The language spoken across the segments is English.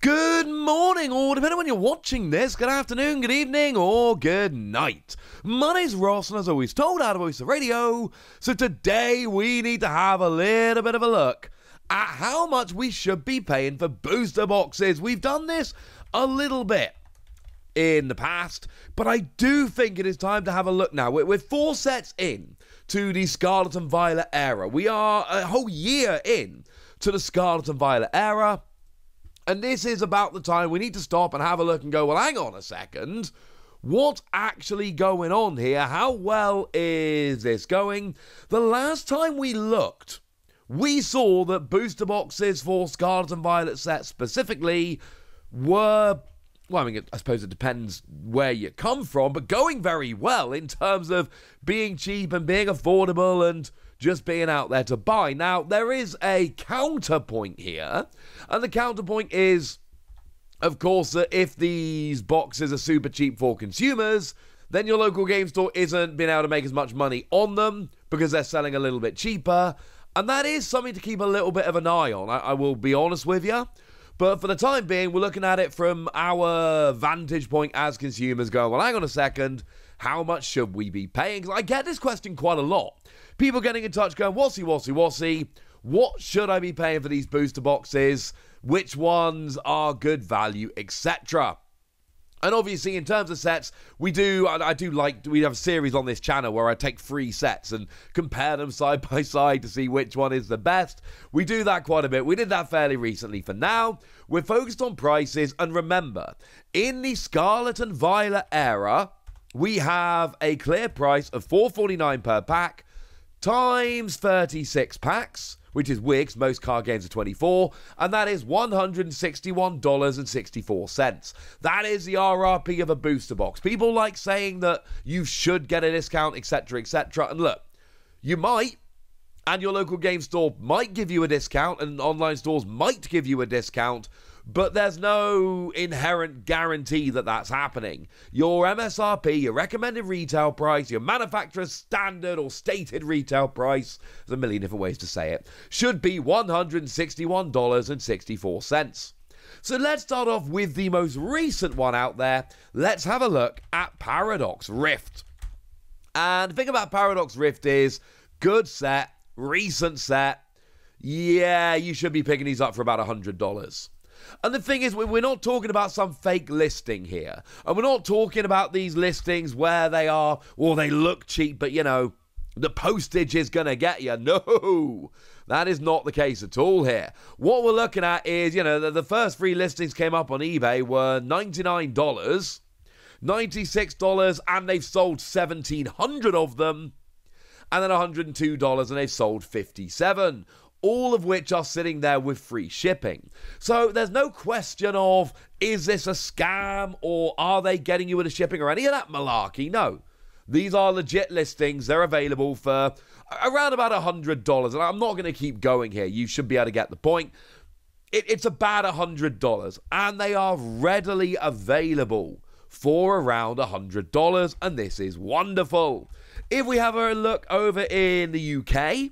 Good morning, or depending on when you're watching this, good afternoon, good evening, or good night. My name's Ross, and as always told, out of Voice of Radio. So today we need to have a little bit of a look at how much we should be paying for booster boxes. We've done this a little bit in the past, but I do think it is time to have a look now. We're 4 sets in to the Scarlet and Violet era. We are a whole year in to the Scarlet and Violet era. And this is about the time we need to stop and have a look and go, well, hang on a second. What's actually going on here? How well is this going? The last time we looked, we saw that booster boxes for Scarlet and Violet sets specifically were, well, I mean, I suppose it depends where you come from, but going very well in terms of being cheap and being affordable and just being out there to buy. Now, there is a counterpoint here, and the counterpoint is, of course, that if these boxes are super cheap for consumers, then your local game store isn't being able to make as much money on them because they're selling a little bit cheaper, and that is something to keep a little bit of an eye on, I will be honest with you. But for the time being, we're looking at it from our vantage point as consumers going, well, hang on a second, how much should we be paying? Because I get this question quite a lot. People getting in touch going, Wossy, what should I be paying for these booster boxes? Which ones are good value, etc. And obviously, in terms of sets, we have a series on this channel where I take 3 sets and compare them side by side to see which one is the best. We do that quite a bit. We did that fairly recently. For now, we're focused on prices. And remember, in the Scarlet and Violet era, we have a clear price of $4.49 per pack times 36 packs, which is weird because most card games are 24, and that is $161.64. That is the RRP of a booster box. People like saying that you should get a discount, etc., etc. And look, you might, and your local game store might give you a discount, and online stores might give you a discount, but there's no inherent guarantee that that's happening. Your MSRP, your recommended retail price, your manufacturer's standard or stated retail price, there's a million different ways to say it, should be $161.64. So let's start off with the most recent one out there. Let's have a look at Paradox Rift. And the thing about Paradox Rift is, good set, recent set, yeah, you should be picking these up for about $100. And the thing is, we're not talking about some fake listing here. And we're not talking about these listings where they are, well, they look cheap, but, you know, the postage is going to get you. No, that is not the case at all here. What we're looking at is, you know, the first 3 listings came up on eBay were $99, $96, and they've sold 1,700 of them. And then $102, and they've sold 57. All of which are sitting there with free shipping. So there's no question of, is this a scam, or are they getting you with the shipping, or any of that malarkey? No. These are legit listings. They're available for around about $100. And I'm not going to keep going here. You should be able to get the point. It's about $100. And they are readily available for around $100. And this is wonderful. If we have a look over in the UK,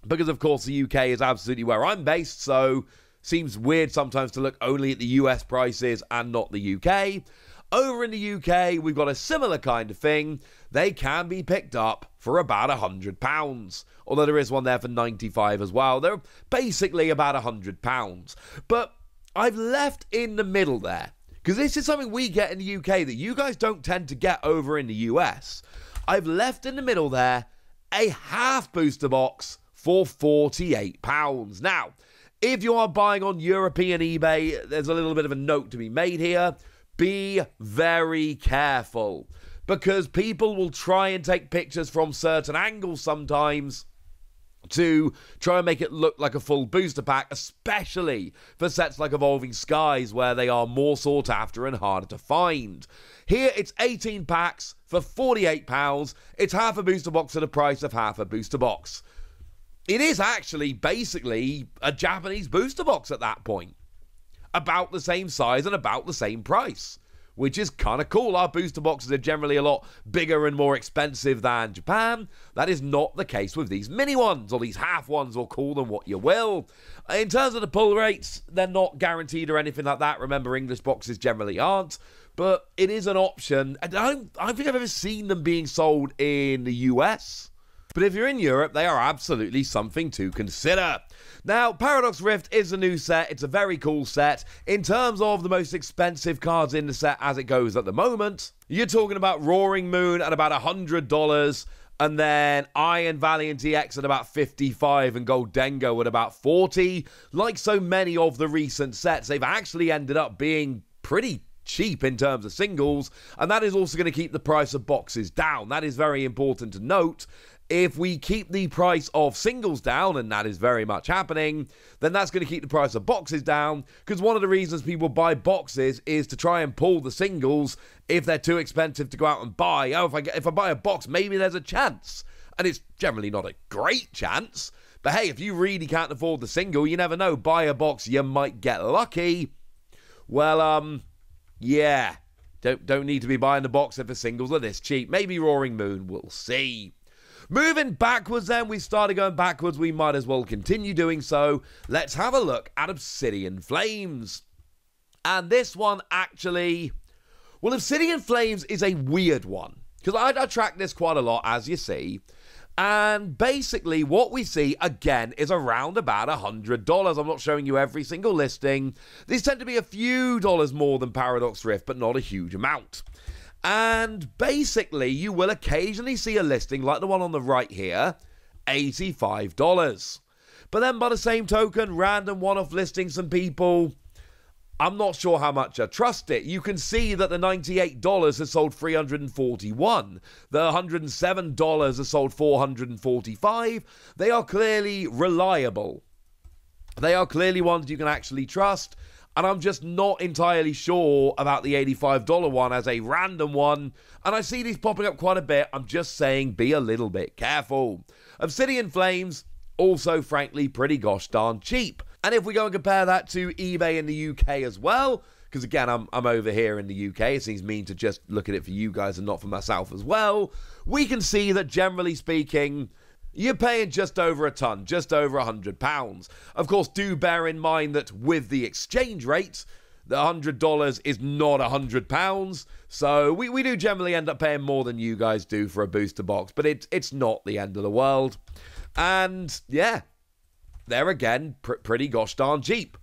because, of course, the UK is absolutely where I'm based, so seems weird sometimes to look only at the US prices and not the UK. Over in the UK, we've got a similar kind of thing. They can be picked up for about £100, although there is one there for 95 as well. They're basically about £100. But I've left in the middle there, because this is something we get in the UK that you guys don't tend to get over in the US. I've left in the middle there a half booster box for £48. Now, if you are buying on European eBay, there's a little bit of a note to be made here. Be very careful, because people will try and take pictures from certain angles sometimes to try and make it look like a full booster pack, especially for sets like Evolving Skies, where they are more sought after and harder to find. Here, it's 18 packs for £48. It's half a booster box at the price of half a booster box. It is actually basically a Japanese booster box at that point. About the same size and about the same price. which is kind of cool. Our booster boxes are generally a lot bigger and more expensive than Japan. That is not the case with these mini ones, or these half ones, or call them what you will. In terms of the pull rates, they're not guaranteed or anything like that. Remember, English boxes generally aren't, but it is an option. I don't think I've ever seen them being sold in the US. But if you're in Europe, they are absolutely something to consider. Now, Paradox Rift is a new set. It's a very cool set. In terms of the most expensive cards in the set as it goes at the moment, you're talking about Roaring Moon at about $100, and then Iron Valiant EX at about $55, and Goldengo at about $40. Like so many of the recent sets, they've actually ended up being pretty cheap in terms of singles, and that is also going to keep the price of boxes down. That is very important to note. If we keep the price of singles down, and that is very much happening, then that's going to keep the price of boxes down, because one of the reasons people buy boxes is to try and pull the singles if they're too expensive to go out and buy. Oh, if I buy a box, maybe there's a chance. And it's generally not a great chance. But hey, if you really can't afford the single, you never know. Buy a box, you might get lucky. Well, yeah. Don't need to be buying the box if the singles are this cheap. Maybe Roaring Moon, we'll see. Moving backwards then, we started going backwards, we might as well continue doing so. Let's have a look at Obsidian Flames. And this one actually, well, Obsidian Flames is a weird one, because I track this quite a lot, as you see. And basically what we see, again, is around about $100. I'm not showing you every single listing. These tend to be a few dollars more than Paradox Rift, but not a huge amount. And basically, you will occasionally see a listing like the one on the right here, $85. But then by the same token, random one-off listings from people, I'm not sure how much I trust it. You can see that the $98 has sold 341. The $107 has sold 445. They are clearly reliable. They are clearly ones you can actually trust. And I'm just not entirely sure about the $85 one as a random one. And I see these popping up quite a bit. I'm just saying be a little bit careful. Obsidian Flames, also frankly pretty gosh darn cheap. And if we go and compare that to eBay in the UK as well, because again, I'm over here in the UK, it seems mean to just look at it for you guys and not for myself as well, we can see that generally speaking, you're paying just over a ton, just over £100. Of course, do bear in mind that with the exchange rate, the $100 is not £100. So we do generally end up paying more than you guys do for a booster box, but it's not the end of the world. And yeah, they're again pretty gosh darn cheap.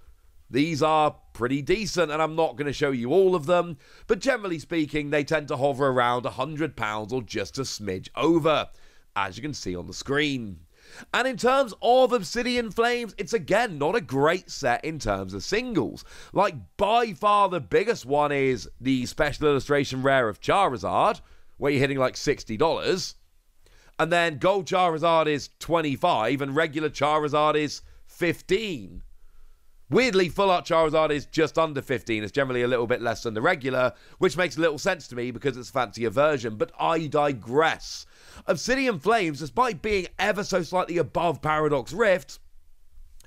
These are pretty decent, and I'm not going to show you all of them, but generally speaking, they tend to hover around £100 or just a smidge over, as you can see on the screen. And in terms of Obsidian Flames, it's again not a great set in terms of singles. Like, by far the biggest one is the Special Illustration Rare of Charizard, where you're hitting like $60. And then Gold Charizard is $25, and regular Charizard is $15. Weirdly, Full Art Charizard is just under $15. It's generally a little bit less than the regular, which makes little sense to me because it's a fancier version, but I digress. Obsidian Flames, despite being ever so slightly above Paradox Rift,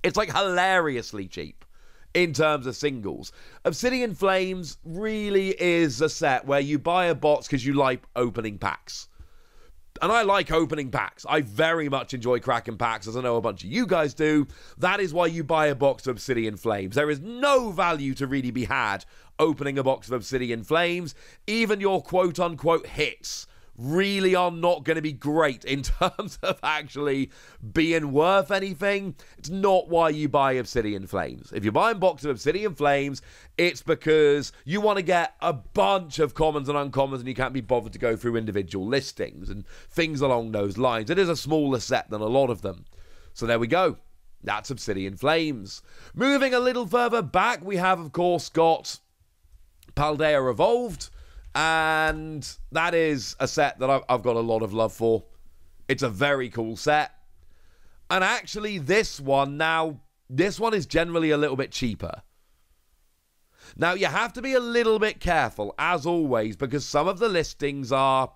it's like hilariously cheap in terms of singles. Obsidian Flames really is a set where you buy a box because you like opening packs. And I like opening packs. I very much enjoy cracking packs, as I know a bunch of you guys do. That is why you buy a box of Obsidian Flames. There is no value to really be had opening a box of Obsidian Flames. Even your quote-unquote hits really are not going to be great in terms of actually being worth anything. It's not why you buy Obsidian Flames. If you're buying a box of Obsidian Flames, it's because you want to get a bunch of commons and uncommons and you can't be bothered to go through individual listings and things along those lines. It is a smaller set than a lot of them. So there we go. That's Obsidian Flames. Moving a little further back, we have, of course, got Paldea Evolved. And that is a set that I've got a lot of love for. It's a very cool set. And actually, this one is generally a little bit cheaper. Now, you have to be a little bit careful, as always, because some of the listings are,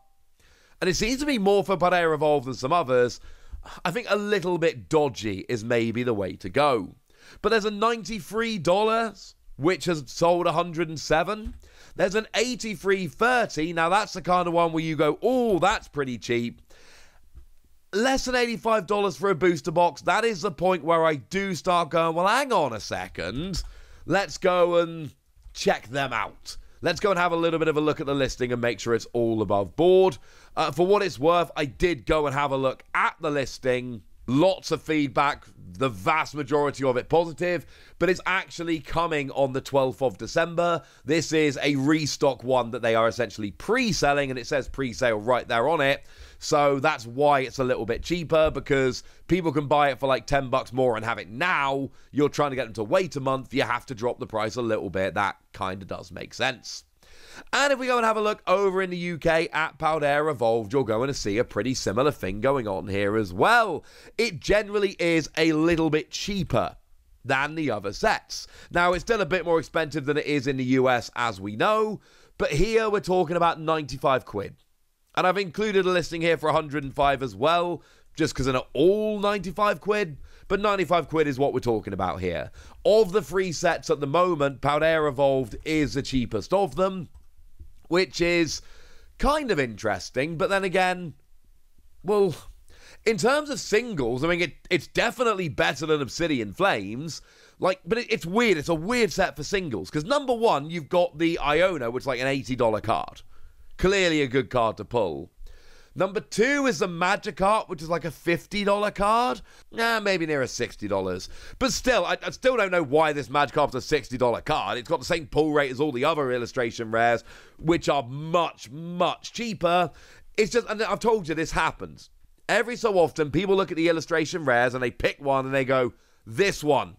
and it seems to be more for Paldea Evolved than some others, I think a little bit dodgy is maybe the way to go. But there's a $93 which has sold 107. There's an 8330. Now, that's the kind of one where you go, oh, that's pretty cheap. Less than $85 for a booster box. That is the point where I do start going, well, hang on a second. Let's go and check them out. Let's go and have a little bit of a look at the listing and make sure it's all above board. For what it's worth, I did go and have a look at the listing. Lots of feedback, the vast majority of it positive, but it's actually coming on the 12th of December. This is a restock one that they are essentially pre-selling, and it says pre-sale right there on it. So that's why it's a little bit cheaper, because people can buy it for like $10 more and have it now. You're trying to get them to wait a month. You have to drop the price a little bit. That kind of does make sense. And if we go and have a look over in the UK at Paldea Evolved, you're going to see a pretty similar thing going on here as well. It generally is a little bit cheaper than the other sets. Now, it's still a bit more expensive than it is in the US, as we know, but here we're talking about 95 quid. And I've included a listing here for 105 as well, just because they're not all 95 quid, but 95 quid is what we're talking about here. Of the free sets at the moment, Paldea Evolved is the cheapest of them, which is kind of interesting, but then again, well, in terms of singles, I mean, it's definitely better than Obsidian Flames, but it's weird. It's a weird set for singles, because number one, you've got the Iona, which is like an $80 card. Clearly a good card to pull. Number two is the Magikarp, which is like a $50 card. Maybe near a $60. But still, I still don't know why this Magikarp's a $60 card. It's got the same pull rate as all the other illustration rares, which are much, much cheaper. It's just, and I've told you this happens. Every so often, people look at the illustration rares and they pick one and they go, this one.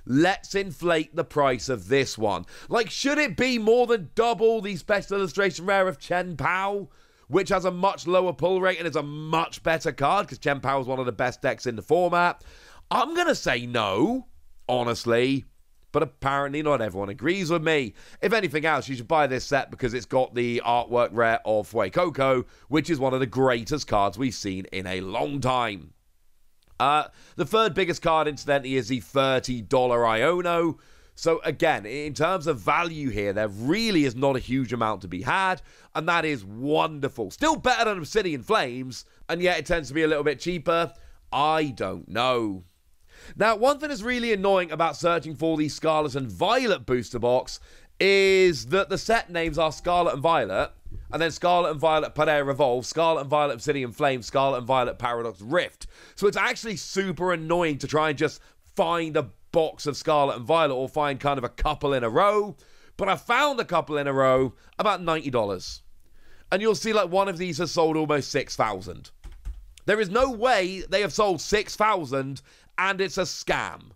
Let's inflate the price of this one. Like, should it be more than double the special illustration rare of Chen Pao, which has a much lower pull rate and is a much better card, because Chen Pao is one of the best decks in the format? I'm going to say no, honestly, but apparently not everyone agrees with me. If anything else, you should buy this set because it's got the artwork rare of Fuecoco, which is one of the greatest cards we've seen in a long time. The third biggest card, incidentally, is the $30 Iono. So again, in terms of value here, there really is not a huge amount to be had, and that is wonderful. Still better than Obsidian Flames, and yet it tends to be a little bit cheaper. I don't know. Now, one thing that's really annoying about searching for the Scarlet and Violet booster box is that the set names are Scarlet and Violet, and then Scarlet and Violet Paldea Evolved, Scarlet and Violet Obsidian Flame, Scarlet and Violet Paradox Rift. So it's actually super annoying to try and just find a box of Scarlet and Violet, or find kind of a couple in a row. But I found a couple in a row, about $90. And you'll see like one of these has sold almost 6,000. There is no way they have sold 6,000 and it's a scam.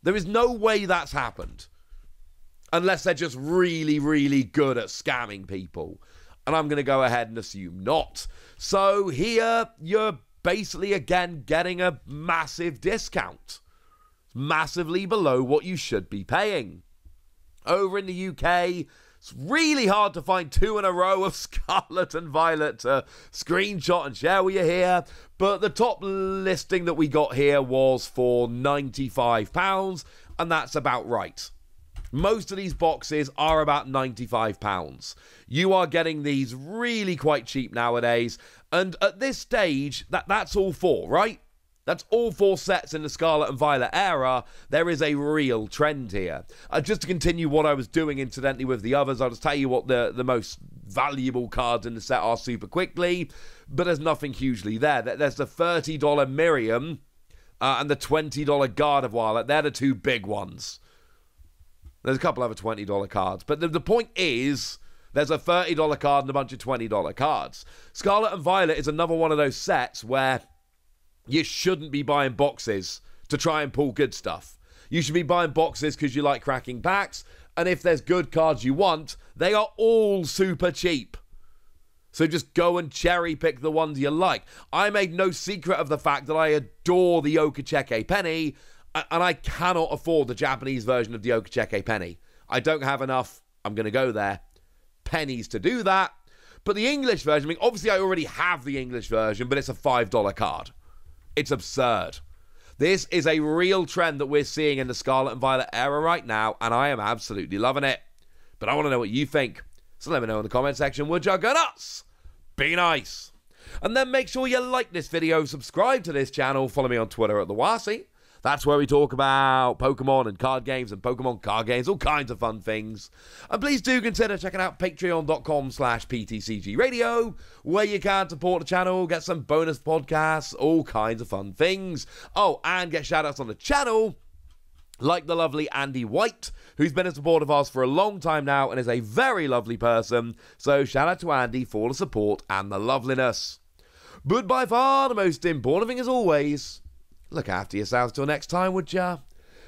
There is no way that's happened. Unless they're just really, really good at scamming people. And I'm going to go ahead and assume not. So here, you're basically, again, getting a massive discount. Massively below what you should be paying. Over in the UK, it's really hard to find two in a row of Scarlet and Violet to screenshot and share with you here. But the top listing that we got here was for £95, and that's about right. Most of these boxes are about £95. You are getting these really quite cheap nowadays. And at this stage, that's all four, right? That's all four sets in the Scarlet and Violet era. There is a real trend here. Just to continue what I was doing incidentally with the others, I'll just tell you what the most valuable cards in the set are super quickly. But there's nothing hugely there. There's the $30 Miriam and the $20 Gardevoir. They're the two big ones. There's a couple other $20 cards. But the point is, there's a $30 card and a bunch of $20 cards. Scarlet and Violet is another one of those sets where you shouldn't be buying boxes to try and pull good stuff. You should be buying boxes because you like cracking packs. And if there's good cards you want, they are all super cheap. So just go and cherry pick the ones you like. I made no secret of the fact that I adore the Okacheke Penny, and I cannot afford the Japanese version of the Okacheke Penny. I don't have enough, I'm going to go there, pennies to do that. But the English version, I mean, obviously I already have the English version, but it's a $5 card. It's absurd. This is a real trend that we're seeing in the Scarlet and Violet era right now, and I am absolutely loving it. But I want to know what you think, so let me know in the comment section, would you go nuts? Be nice. And then make sure you like this video, subscribe to this channel, follow me on Twitter at TheWasi. That's where we talk about Pokemon and card games and Pokemon card games, all kinds of fun things. And please do consider checking out patreon.com/PTCGradio, where you can support the channel, get some bonus podcasts, all kinds of fun things. Oh, and get shout-outs on the channel, like the lovely Andy White, who's been a supporter of ours for a long time now and is a very lovely person. So shout out to Andy for the support and the loveliness. But by far the most important thing as always, look after yourselves till next time, would ya?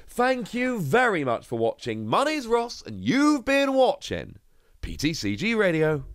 Thank you very much for watching. My name's Ross, and you've been watching PTCG Radio.